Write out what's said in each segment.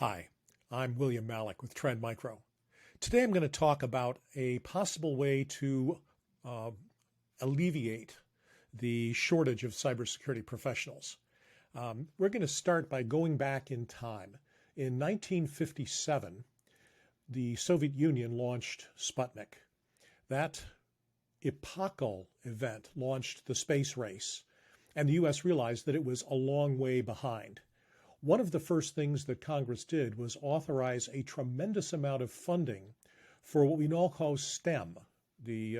Hi, I'm William Malik with Trend Micro. Today I'm going to talk about a possible way to alleviate the shortage of cybersecurity professionals. We're going to start by going back in time. In 1957, the Soviet Union launched Sputnik. That epochal event launched the space race, and the U.S. realized that it was a long way behind. One of the first things that Congress did was authorize a tremendous amount of funding for what we now call STEM, the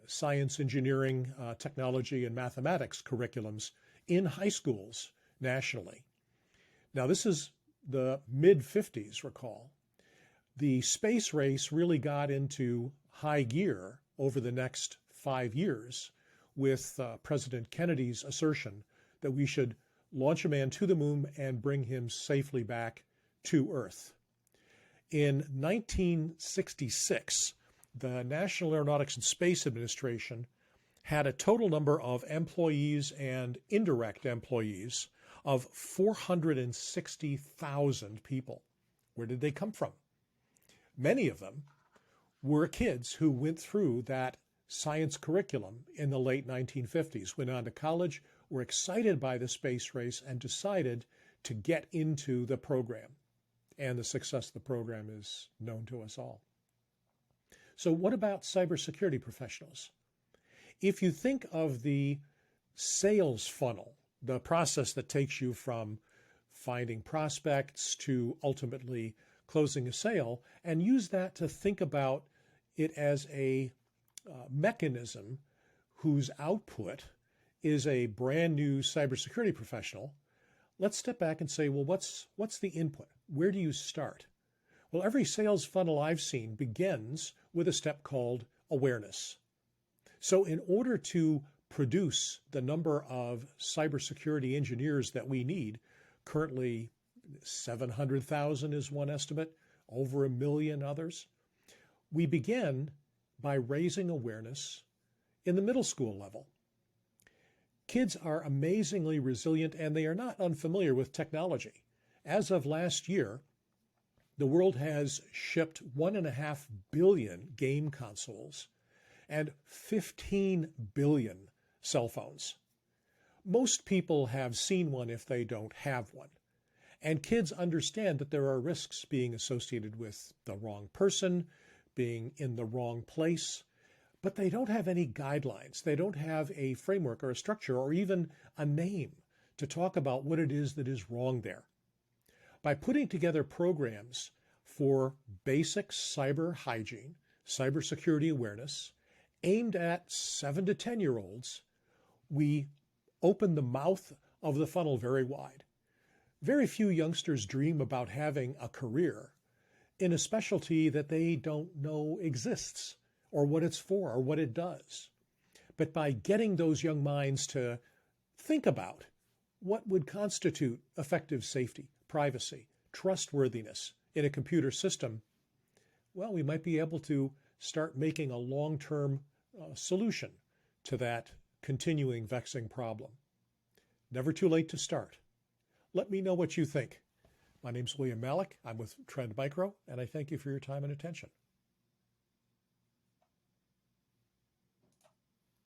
science, engineering, technology, and mathematics curriculums in high schools nationally. Now, this is the mid-50s, recall. The space race really got into high gear over the next 5 years with President Kennedy's assertion that we should launch a man to the moon and bring him safely back to Earth. In 1966, the National Aeronautics and Space Administration had a total number of employees and indirect employees of 460,000 people. Where did they come from? Many of them were kids who went through that science curriculum in the late 1950s, went on to college, were excited by the space race, and decided to get into the program. And the success of the program is known to us all. So what about cybersecurity professionals? If you think of the sales funnel, the process that takes you from finding prospects to ultimately closing a sale, and use that to think about it as a mechanism whose output is a brand new cybersecurity professional, let's step back and say, well, what's the input? Where do you start? Well, every sales funnel I've seen begins with a step called awareness. So in order to produce the number of cybersecurity engineers that we need, currently 700,000 is one estimate, over 1 million others, we begin by raising awareness in the middle school level. Kids are amazingly resilient, and they are not unfamiliar with technology. As of last year, the world has shipped 1.5 billion game consoles and 15 billion cell phones. Most people have seen one if they don't have one. And kids understand that there are risks being associated with the wrong person, being in the wrong place, but they don't have any guidelines. They don't have a framework or a structure or even a name to talk about what it is that is wrong there. By putting together programs for basic cyber hygiene, cybersecurity awareness, aimed at 7 to 10-year-olds, we open the mouth of the funnel very wide. Very few youngsters dream about having a career in a specialty that they don't know exists or what it's for or what it does. But by getting those young minds to think about what would constitute effective safety, privacy, trustworthiness in a computer system, well, we might be able to start making a long-term solution to that continuing vexing problem. Never too late to start. Let me know what you think. My name's William Malik. I'm with Trend Micro, and I thank you for your time and attention.